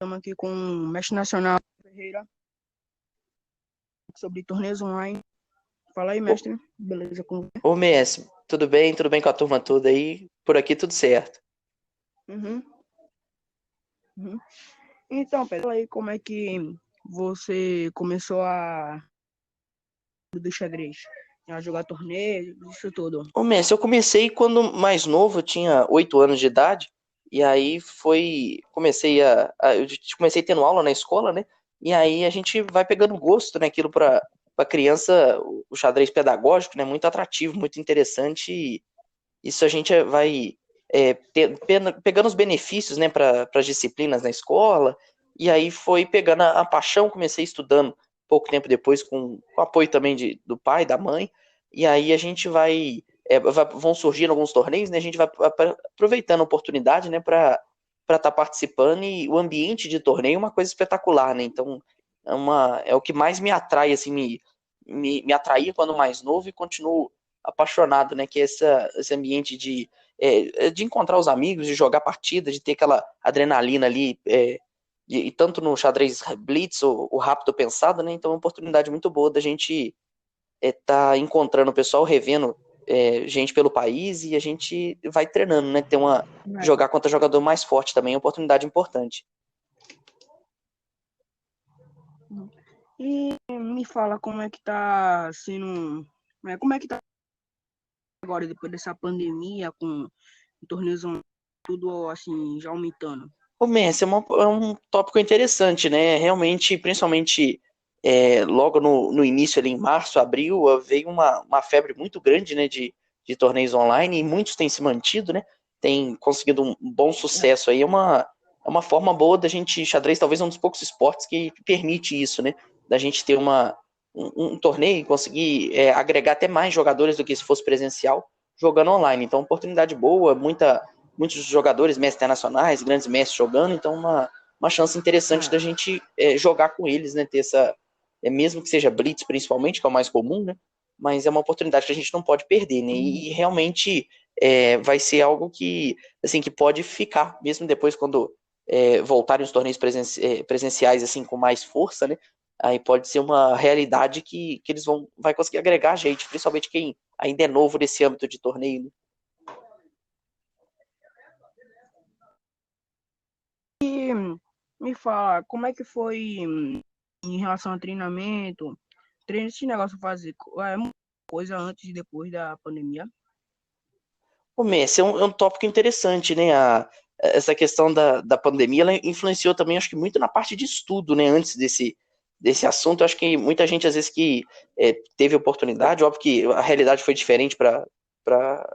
Estamos aqui com o mestre nacional Ferreira sobre torneios online. Fala aí, Ô, mestre. Beleza com você? ô Messi, tudo bem? Tudo bem com a turma toda aí? Por aqui tudo certo. Uhum, uhum. Então, Pedro, fala aí como é que você começou do xadrez, a jogar torneio, isso tudo. Ô Messi, eu comecei quando mais novo, eu tinha 8 anos de idade, e aí eu comecei tendo aula na escola, né? E aí a gente vai pegando gosto, né? Aquilo para criança, o xadrez pedagógico, né? Muito atrativo, muito interessante, e isso a gente vai pegando os benefícios, né? Para as disciplinas na escola, e aí foi pegando a paixão, comecei estudando pouco tempo depois, com apoio também do pai, da mãe, e aí a gente vão surgindo alguns torneios, né? A gente vai aproveitando a oportunidade, né? Para estar participando, e o ambiente de torneio é uma coisa espetacular, né? Então é o que mais me atrai, assim, me atraía quando mais novo e continuo apaixonado, né? Que é esse ambiente de encontrar os amigos, de jogar partida, de ter aquela adrenalina ali, e tanto no xadrez blitz, o rápido pensado, né? Então é uma oportunidade muito boa da gente tá encontrando o pessoal, revendo gente pelo país, e a gente vai treinando, né? É. Jogar contra jogador mais forte também é uma oportunidade importante. E me fala como é que tá sendo, como é que tá agora, depois dessa pandemia, com torneios online, tudo assim, já aumentando. O Messi é um tópico interessante, né? Realmente, principalmente logo no início, ali em março, abril, veio uma febre muito grande, né, de torneios online, e muitos têm se mantido, né? Tem conseguido um bom sucesso aí. É uma forma boa da gente, xadrez talvez é um dos poucos esportes que permite isso, né? Da gente ter um torneio e conseguir agregar até mais jogadores do que se fosse presencial jogando online. Então, oportunidade boa, muitos jogadores, mestres internacionais, grandes mestres jogando, então uma chance interessante da É. gente jogar com eles, né? Ter mesmo que seja blitz principalmente, que é o mais comum, né? Mas é uma oportunidade que a gente não pode perder, né? Uhum. E realmente vai ser algo que, assim, que pode ficar, mesmo depois quando voltarem os torneios presenciais, assim, com mais força, né? Aí pode ser uma realidade que eles vai conseguir agregar a gente, principalmente quem ainda é novo nesse âmbito de torneio, né? E me fala, como é que foi em relação ao treinamento? Treino esse negócio fazer muita coisa antes e depois da pandemia. O Messi é um tópico interessante, né? Essa questão da pandemia, ela influenciou também, acho que muito na parte de estudo, né? Antes desse assunto, acho que muita gente, às vezes, que teve oportunidade, óbvio que a realidade foi diferente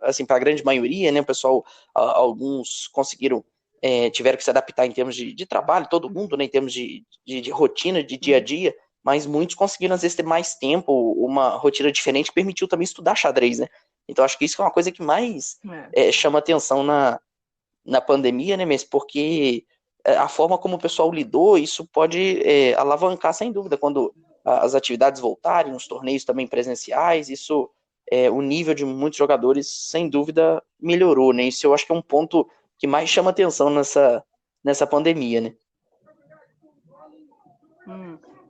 assim, para a grande maioria, né? O pessoal, alguns conseguiram, tiveram que se adaptar em termos de trabalho, todo mundo, né? Em termos de rotina, de dia a Uhum. dia, mas muitos conseguiram, às vezes, ter mais tempo, uma rotina diferente que permitiu também estudar xadrez, né? Então, acho que isso é uma coisa que mais É. chama atenção na pandemia, né, mesmo? Porque a forma como o pessoal lidou, isso pode alavancar, sem dúvida, quando as atividades voltarem, os torneios também presenciais, o nível de muitos jogadores, sem dúvida, melhorou, né? Isso eu acho que é um ponto que mais chama atenção nessa pandemia, né?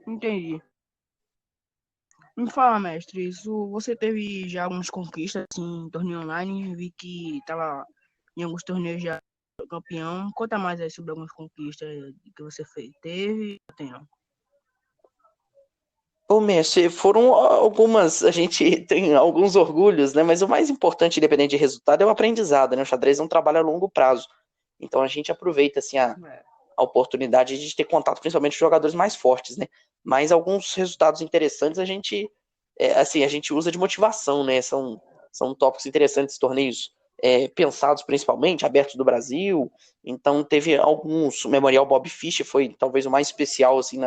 Entendi. Me fala, mestre, isso você teve já algumas conquistas assim, em torneio online? Vi que tava em alguns torneios já campeão. Conta mais aí sobre algumas conquistas que você fez. Teve? Tem, não? Ô, Messi, foram algumas, a gente tem alguns orgulhos, né? Mas o mais importante, independente de resultado, é o aprendizado, né? O xadrez é um trabalho a longo prazo. Então a gente aproveita, assim, É. a oportunidade de ter contato principalmente com jogadores mais fortes, né? Mas alguns resultados interessantes assim, a gente usa de motivação, né? São tópicos interessantes, torneios pensados principalmente, abertos do Brasil. Então teve alguns, o Memorial Bob Fish foi talvez o mais especial, assim,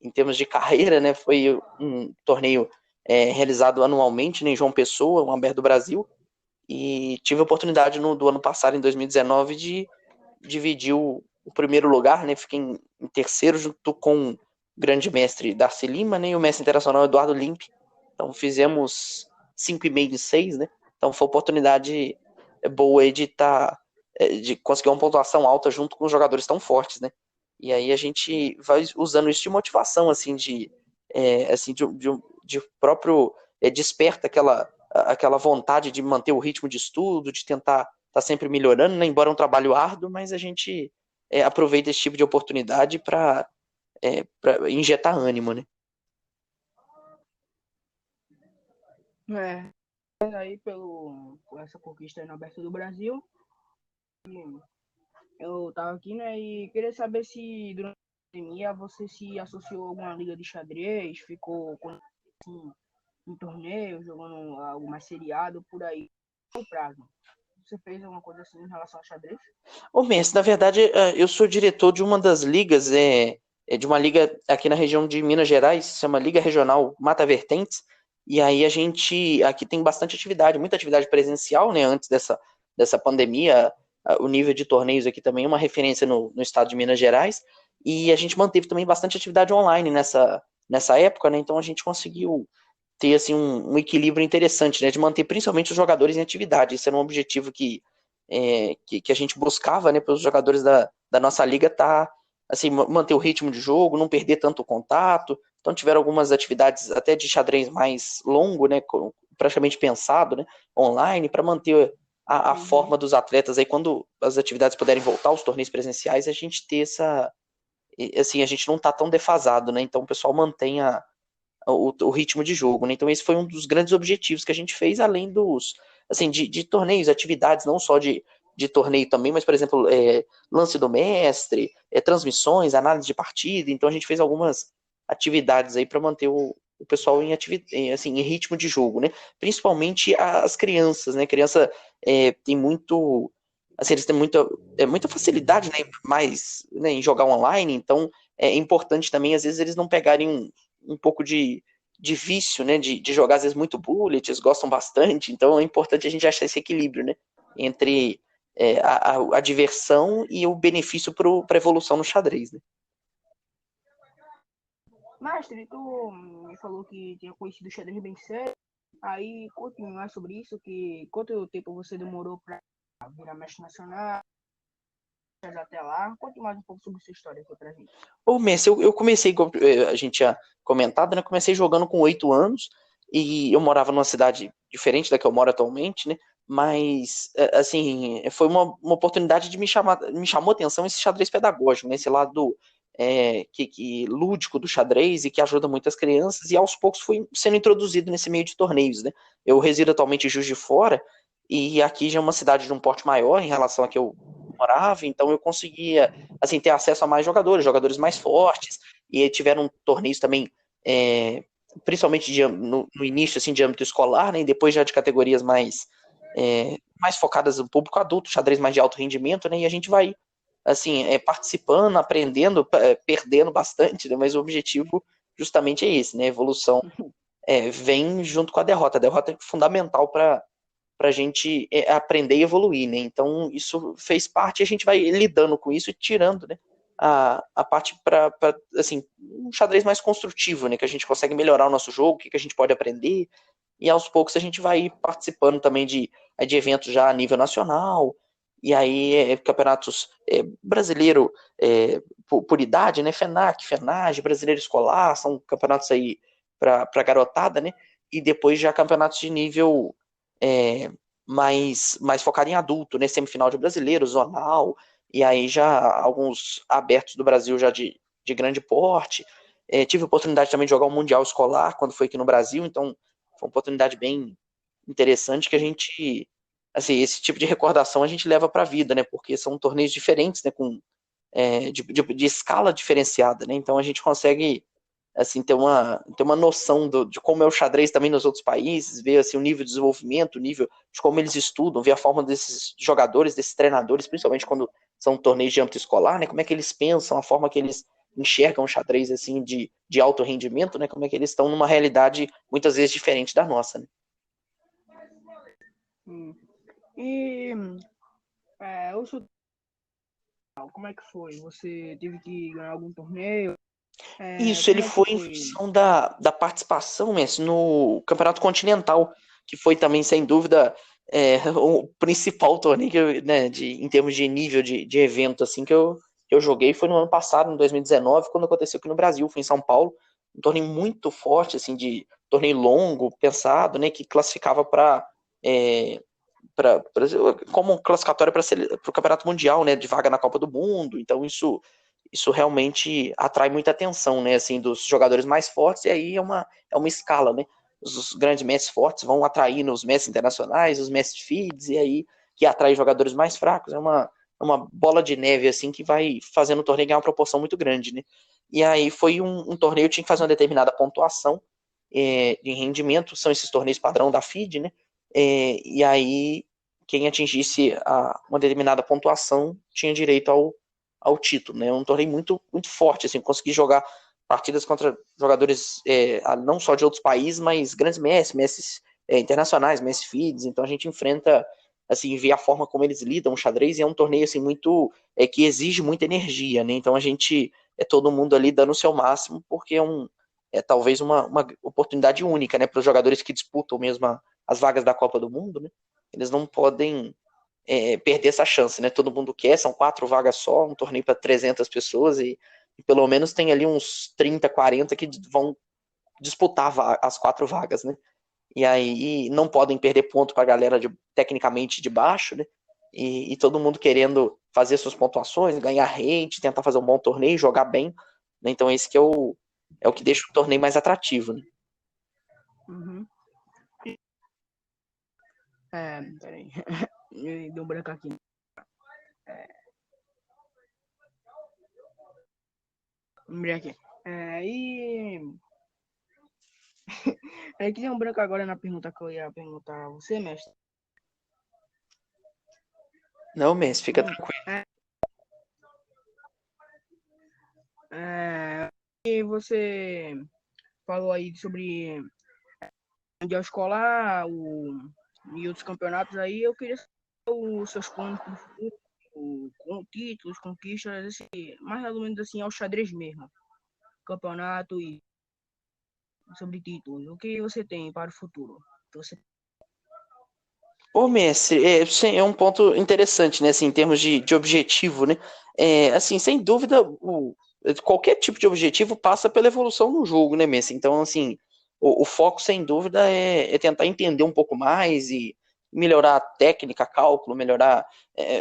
em termos de carreira, né? Foi um torneio realizado anualmente, né, em João Pessoa, um aberto do Brasil, e tive a oportunidade do ano passado, em 2019, de dividir o primeiro lugar, né? Fiquei em terceiro junto com o grande mestre Darcy Lima, né? E o mestre internacional Eduardo Limp. Então fizemos 5,5 de 6, né? Então foi uma oportunidade boa aí de conseguir uma pontuação alta junto com os jogadores tão fortes, né? E aí a gente vai usando isso de motivação, assim, assim, de próprio desperta aquela vontade de manter o ritmo de estudo, de tentar estar sempre melhorando, né? Embora é um trabalho árduo, mas a gente aproveita esse tipo de oportunidade para injetar ânimo, né? É, aí por essa conquista aí na abertura do Brasil, eu tava aqui, né, e queria saber se durante a pandemia você se associou a alguma liga de xadrez, ficou assim, em torneio, jogando algo mais seriado por aí, no prazo. Você fez alguma coisa assim em relação ao xadrez? Ô, Messi, na verdade, eu sou diretor de uma das ligas, de uma liga aqui na região de Minas Gerais, se chama Liga Regional Mata Vertentes, e aí a gente aqui tem bastante atividade, muita atividade presencial, né, antes dessa pandemia, o nível de torneios aqui também é uma referência no estado de Minas Gerais, e a gente manteve também bastante atividade online nessa época, né, então a gente conseguiu ter assim um equilíbrio interessante, né, de manter principalmente os jogadores em atividade. Isso era um objetivo que a gente buscava, né, para os jogadores da nossa liga tá assim manter o ritmo de jogo, não perder tanto o contato. Então tiveram algumas atividades até de xadrez mais longo, né, praticamente pensado, né, online para manter a Uhum. forma dos atletas aí quando as atividades puderem voltar, os torneios presenciais, a gente ter essa assim, a gente não tá tão defasado, né? Então o pessoal mantém o ritmo de jogo, né? Então esse foi um dos grandes objetivos que a gente fez, além assim, de torneios, atividades, não só de torneio também, mas, por exemplo, lance do mestre, transmissões, análise de partida, então a gente fez algumas atividades aí para manter o pessoal assim, em ritmo de jogo, né? Principalmente as crianças, né? Criança tem muito, assim, eles têm muita facilidade, né? Mais, né, em jogar online, então é importante também, às vezes, eles não pegarem um pouco de vício, né? De jogar, às vezes, muito bullet, eles gostam bastante, então é importante a gente achar esse equilíbrio, né? Entre a diversão e o benefício para a evolução no xadrez, né? Mestre, tu me falou que tinha conhecido o xadrez bem cedo. Aí, conte mais sobre isso, que quanto tempo você demorou para virar mestre nacional, até lá. Conte mais um pouco sobre sua história aqui pra gente. Ô, Messi, eu comecei, como a gente tinha comentado, né? Comecei jogando com 8 anos e eu morava numa cidade diferente da que eu moro atualmente, né? Mas, assim, foi uma oportunidade de me chamou a atenção esse xadrez pedagógico, né? Esse lado lúdico do xadrez e que ajuda muitas crianças e aos poucos fui sendo introduzido nesse meio de torneios, né? Eu resido atualmente em Juiz de Fora e aqui já é uma cidade de um porte maior em relação a que eu morava, então eu conseguia assim, ter acesso a mais jogadores mais fortes, e tiveram torneios também, principalmente no início, assim, de âmbito escolar, né, e depois já de categorias mais focadas no público adulto, xadrez mais de alto rendimento, né, e a gente vai, assim, participando, aprendendo, perdendo bastante, né, mas o objetivo justamente é esse, né, a evolução vem junto com a derrota é fundamental para a gente aprender e evoluir, né? Então isso fez parte, a gente vai lidando com isso e tirando, né? A parte para assim um xadrez mais construtivo, né? Que a gente consegue melhorar o nosso jogo, o que a gente pode aprender e aos poucos a gente vai participando também de eventos já a nível nacional e aí campeonatos brasileiro por idade, né? FENAC, FENAGE, brasileiro escolar, são campeonatos aí para garotada, né? E depois já campeonatos de nível é, mais focado em adulto, né? Semifinal de brasileiro, zonal, e aí já alguns abertos do Brasil já de grande porte. Tive a oportunidade também de jogar um Mundial Escolar quando foi aqui no Brasil, então foi uma oportunidade bem interessante que a gente, assim, esse tipo de recordação a gente leva para a vida, né? Porque são torneios diferentes, né? Com, de escala diferenciada, né? Então a gente consegue assim, ter uma noção de como é o xadrez também nos outros países, ver assim, o nível de desenvolvimento, o nível de como eles estudam, ver a forma desses jogadores, desses treinadores, principalmente quando são torneios de âmbito escolar, né? Como é que eles pensam, a forma que eles enxergam o xadrez assim de alto rendimento, né? Como é que eles estão numa realidade muitas vezes diferente da nossa, né? E o seu, como é que foi? Você teve que ganhar algum torneio? Isso, ele Como é que foi em foi? função da participação, Messi, no Campeonato Continental, que foi também, sem dúvida, o principal torneio que eu, né, em termos de nível de evento, assim, eu joguei foi no ano passado, em 2019, quando aconteceu aqui no Brasil, foi em São Paulo, um torneio muito forte, assim, de torneio longo, pensado, né, que classificava para como classificatória para o Campeonato Mundial, né, de vaga na Copa do Mundo. Então isso realmente atrai muita atenção, né, assim, dos jogadores mais fortes. E aí é uma escala, né? Os grandes mestres fortes vão atraindo os mestres internacionais, os mestres feeds, e aí que atrai jogadores mais fracos. É uma bola de neve assim que vai fazendo o torneio ganhar uma proporção muito grande, né? E aí foi um torneio, tinha que fazer uma determinada pontuação de rendimento, são esses torneios padrão da FIDE, né? E aí quem atingisse uma determinada pontuação tinha direito ao título, né? Um torneio muito, muito forte, assim, consegui jogar partidas contra jogadores não só de outros países, mas grandes mestres internacionais, mestres feeds, então a gente enfrenta, assim, vê a forma como eles lidam o xadrez, e é um torneio, assim, muito, que exige muita energia, né? Então a gente todo mundo ali dando o seu máximo, porque talvez uma oportunidade única, né, para os jogadores que disputam mesmo as vagas da Copa do Mundo, né? Eles não podem perder essa chance, né? Todo mundo quer, são 4 vagas só, um torneio para 300 pessoas e pelo menos tem ali uns 30, 40 que vão disputar as 4 vagas, né? E aí não podem perder ponto para a galera tecnicamente de baixo, né? E todo mundo querendo fazer suas pontuações, ganhar rate, tentar fazer um bom torneio, jogar bem, né? Então esse que é o que deixa o torneio mais atrativo, né? Uhum. Peraí. Deu um branco aqui. Lembrei aqui. E. É que deu um branco agora na pergunta que eu ia perguntar a você, mestre. Não, Messi, fica tranquilo. E você falou aí sobre mundial escolar e outros campeonatos aí. Eu queria saber os seus planos para o futuro, com títulos, conquistas, mais ou menos assim, ao xadrez mesmo. Campeonato e sobre títulos. O que você tem para o futuro? Você... Ô, mestre, é um ponto interessante, né, assim, em termos de objetivo, né? Assim, sem dúvida, qualquer tipo de objetivo passa pela evolução no jogo, né, mestre? Então, assim, o foco, sem dúvida, é tentar entender um pouco mais e melhorar a técnica, cálculo, melhorar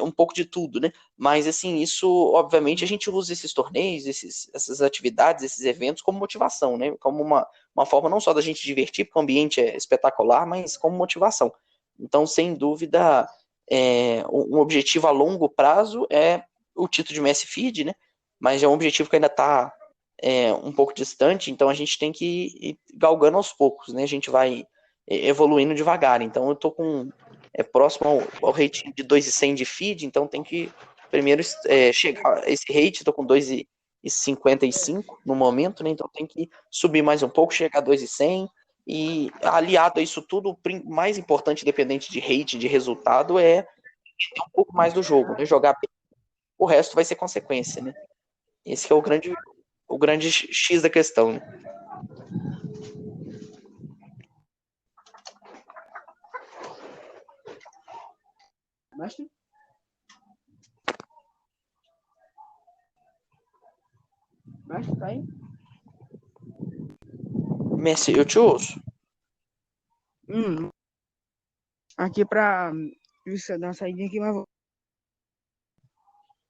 um pouco de tudo, né? Mas, assim, isso, obviamente, a gente usa esses torneios, essas atividades, esses eventos como motivação, né? Como uma forma não só da gente divertir, porque o ambiente é espetacular, mas como motivação. Então, sem dúvida, um objetivo a longo prazo é o título de Messi Feed, né? Mas é um objetivo que ainda está um pouco distante, então a gente tem que ir galgando aos poucos, né? A gente vai evoluindo devagar. Então, eu estou próximo ao rating de 2,100 de feed, então tem que primeiro chegar a esse rate, estou com 2,55 no momento, né? Então tem que subir mais um pouco, chegar a 2,100. E aliado a isso tudo, o mais importante, independente de rate, de resultado, é ter um pouco mais do jogo, né? Jogar bem. O resto vai ser consequência, né? Esse que é o grande X da questão, né? Mestre? Mestre, tá aí? Messi, eu te ouço. Aqui pra você dar uma saída aqui, mas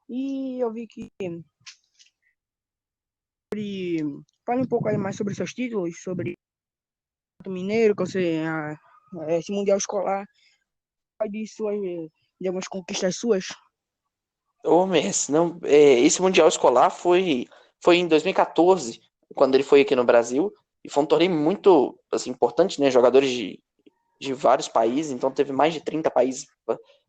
e eu vi que fale um pouco aí mais sobre seus títulos, sobre o Mineiro, que você esse Mundial Escolar, de algumas conquistas suas. Ô, Messi, não, esse Mundial Escolar foi em 2014, quando ele foi aqui no Brasil, e foi um torneio muito assim, importante, né? Jogadores de vários países, então teve mais de 30 países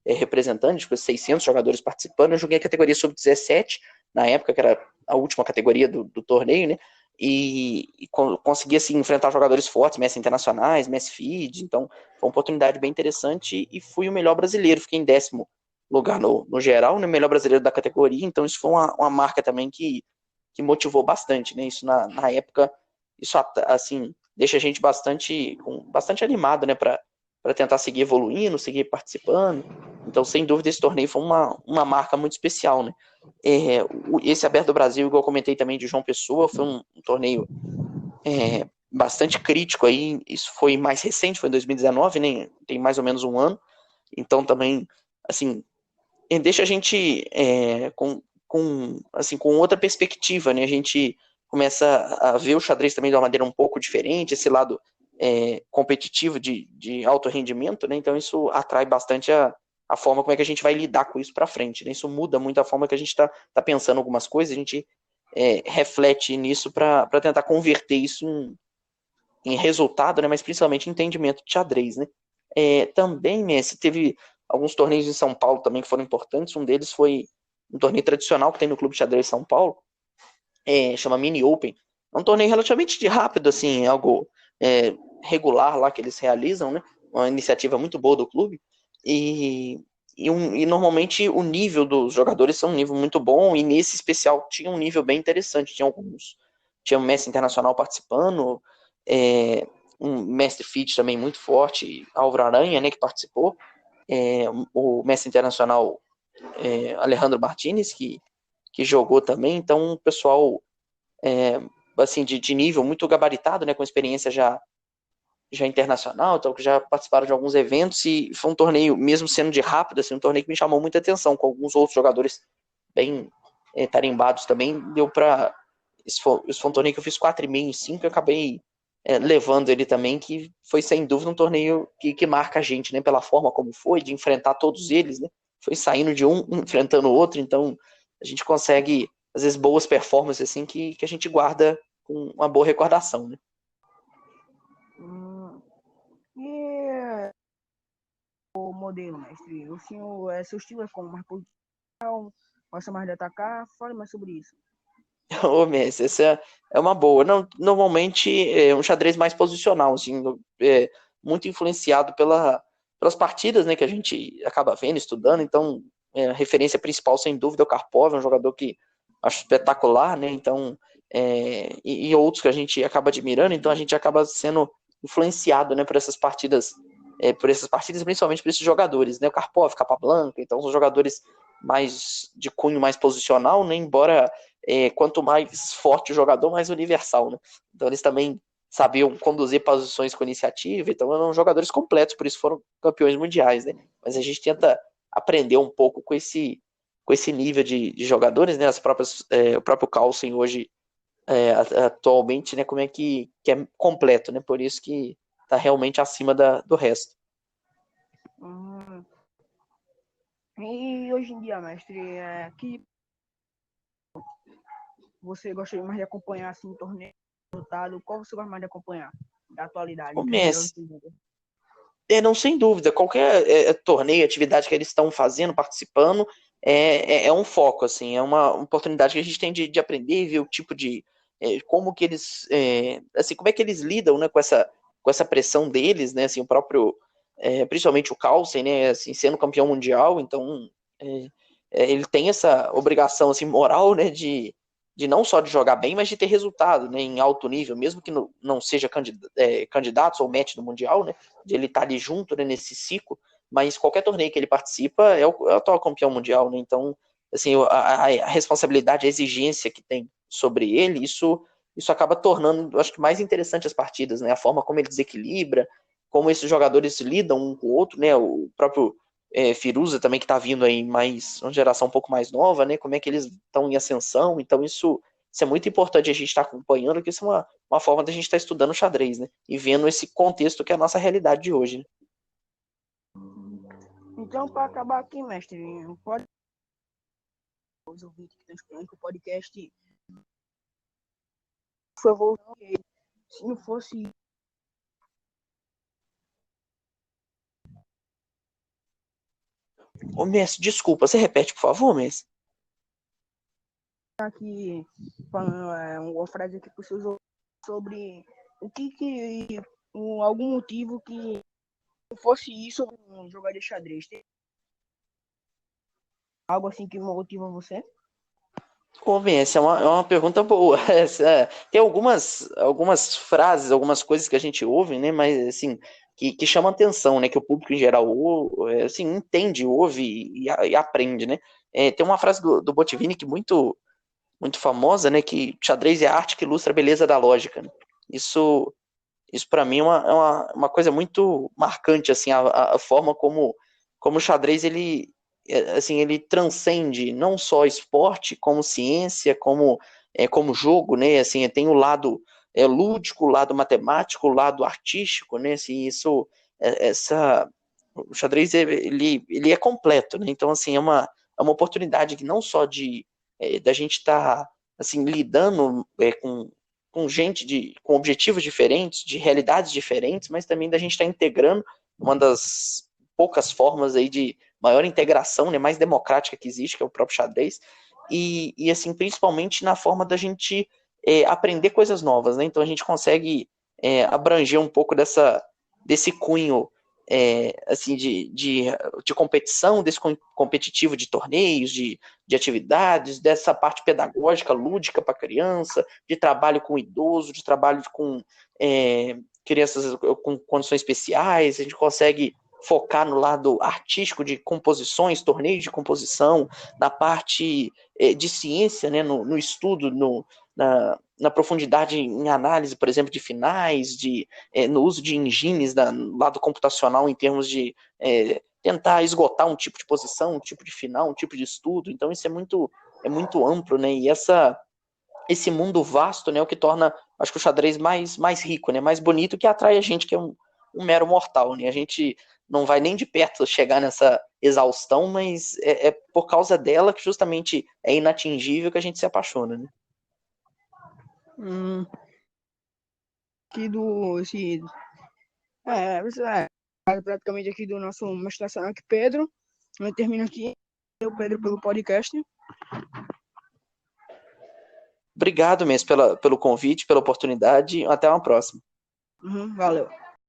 representantes, tipo, 600 jogadores participando. Eu joguei a categoria sub-17, na época, que era a última categoria do torneio, né? E consegui assim, enfrentar jogadores fortes, Messi internacionais, Messi Feed, então foi uma oportunidade bem interessante e fui o melhor brasileiro, fiquei em 10º lugar no geral, né? Melhor brasileiro da categoria, então isso foi uma marca também que motivou bastante, né? Isso na época, isso assim, deixa a gente bastante animado, né, para tentar seguir evoluindo, seguir participando. Então, sem dúvida, esse torneio foi uma marca muito especial, né? Esse Aberto do Brasil, igual eu comentei também de João Pessoa, foi um torneio bastante crítico aí. Isso foi mais recente, foi em 2019, né? Tem mais ou menos um ano. Então, também, assim, deixa a gente com outra perspectiva, né? A gente começa a ver o xadrez também de uma maneira um pouco diferente, esse lado competitivo de alto rendimento, né? Então isso atrai bastante a forma como é que a gente vai lidar com isso para frente, né? Isso muda muito a forma que a gente está pensando algumas coisas, a gente reflete nisso para tentar converter isso em resultado, né? Mas principalmente em entendimento de xadrez, né? Também, Messi, teve alguns torneios em São Paulo também que foram importantes. Um deles foi um torneio tradicional que tem no Clube de Xadrez São Paulo, chama Mini Open. É um torneio relativamente rápido, assim, algo regular lá que eles realizam, né? Uma iniciativa muito boa do clube. E normalmente o nível dos jogadores são um nível muito bom, e nesse especial tinha um nível bem interessante. Tinha um mestre internacional participando, um mestre FIT também muito forte, Álvaro Aranha, né, que participou, o mestre internacional Alejandro Martinez, que jogou também. Então, um pessoal assim, de nível muito gabaritado, né, com experiência já internacional, então, que já participaram de alguns eventos, e foi um torneio, mesmo sendo de rápido, assim, um torneio que me chamou muita atenção, com alguns outros jogadores bem tarimbados também. Deu para esse foi um torneio que eu fiz 4,5 em 5, e acabei levando ele também, que foi sem dúvida um torneio que marca a gente, né, pela forma como foi, de enfrentar todos eles, né, foi saindo de um, enfrentando o outro. Então a gente consegue, às vezes, boas performances assim, que a gente guarda com uma boa recordação, né. E o modelo, mestre, o senhor, seu estilo é como mais posicional, gosta mais de atacar? Fale mais sobre isso. Ô, Messi, essa é uma boa. Não, normalmente é um xadrez mais posicional, assim, muito influenciado pelas partidas, né, que a gente acaba vendo, estudando. Então, a referência principal, sem dúvida, é o Karpov, é um jogador que acho espetacular, né? Então, e outros que a gente acaba admirando. Então, a gente acaba sendo influenciado, né, por essas partidas, principalmente por esses jogadores, né? O Karpov, Capablanca. Então, são jogadores mais de cunho mais posicional, né? Embora quanto mais forte o jogador, mais universal, né? Então eles também sabiam conduzir posições com iniciativa, então eram jogadores completos, por isso foram campeões mundiais, né? Mas a gente tenta aprender um pouco com esse nível de jogadores, né? O próprio Carlsen hoje, atualmente, né? Como é que é completo, né? Por isso que tá realmente acima do resto. E hoje em dia, mestre, que você gosta mais de acompanhar, assim, torneio, resultado? Qual você gosta mais de acompanhar da atualidade, O entre os melhores Messi, do mundo? não, sem dúvida, qualquer torneio, atividade que eles estão fazendo, participando, é um foco, assim, é uma oportunidade que a gente tem de aprender e ver o tipo como que eles, assim, como é que eles lidam, né, com essa pressão deles, né, assim, o próprio, principalmente o Carlsen, né, assim, sendo campeão mundial. Então, ele tem essa obrigação, assim, moral, né, de não só de jogar bem, mas de ter resultado, né, em alto nível, mesmo que não seja candidatos ou match no mundial, né, de ele estar ali junto, né, nesse ciclo. Mas qualquer torneio que ele participa é o atual campeão mundial, né? Então, assim, a responsabilidade, a exigência que tem sobre ele, isso acaba tornando, acho que, mais interessante as partidas, né? A forma como ele desequilibra, como esses jogadores lidam um com o outro, né? O próprio Firuza também, que está vindo aí uma geração um pouco mais nova, né? Como é que eles estão em ascensão. Então isso é muito importante a gente estar acompanhando, porque isso é uma forma da gente estar estudando xadrez, né? E vendo esse contexto que é a nossa realidade de hoje, né? Então, para acabar aqui, mestre, pode os ouvintes que estão escutando que o podcast foi evolução. Se não fosse Ô, Messi, desculpa, você repete, por favor, Messi? aqui falando uma frase aqui para os seus ouvintes sobre o que algum motivo que não fosse isso um jogar de xadrez. Tem algo assim que motiva você? Ô, Messi, é uma pergunta boa. Tem algumas frases, algumas coisas que a gente ouve, né? Mas, assim, que chama atenção, né? Que o público em geral assim, entende, ouve e aprende, né? Tem uma frase do Botvinnik que muito famosa, né? Que xadrez é a arte que ilustra a beleza da lógica, né? Isso para mim é uma coisa muito marcante, assim, a forma como o xadrez assim, ele transcende não só esporte, como ciência, como jogo, né? Assim, tem o lado lúdico, o lado matemático, o lado artístico, né? Assim, o xadrez ele é completo, né? Então, assim, é uma oportunidade que não só da gente estar assim lidando com gente com objetivos diferentes, de realidades diferentes, mas também da gente estar integrando uma das poucas formas aí de maior integração, né, mais democrática que existe, que é o próprio xadrez, e assim, principalmente na forma da gente aprender coisas novas, né? Então a gente consegue abranger um pouco desse cunho assim de competição, desse competitivo de torneios, de atividades, dessa parte pedagógica, lúdica para criança, de trabalho com idoso, de trabalho com crianças com condições especiais. A gente consegue focar no lado artístico de composições, torneios de composição, na parte de ciência, né, no estudo, na profundidade em análise, por exemplo, de finais, no uso de engines no lado computacional em termos de tentar esgotar um tipo de posição, um tipo de final, um tipo de estudo. Então isso é muito amplo, né? E esse mundo vasto, né, é o que torna, acho que o xadrez mais rico, né, mais bonito, que atrai a gente que é um mero mortal, né? A gente não vai nem de perto chegar nessa exaustão, mas é por causa dela que justamente é inatingível que a gente se apaixona, né? Hum, aqui do. Praticamente aqui do nosso mestração aqui, Pedro. Eu termino aqui. Eu, Pedro, pelo podcast. Obrigado mesmo pelo convite, pela oportunidade. Até uma próxima. Valeu.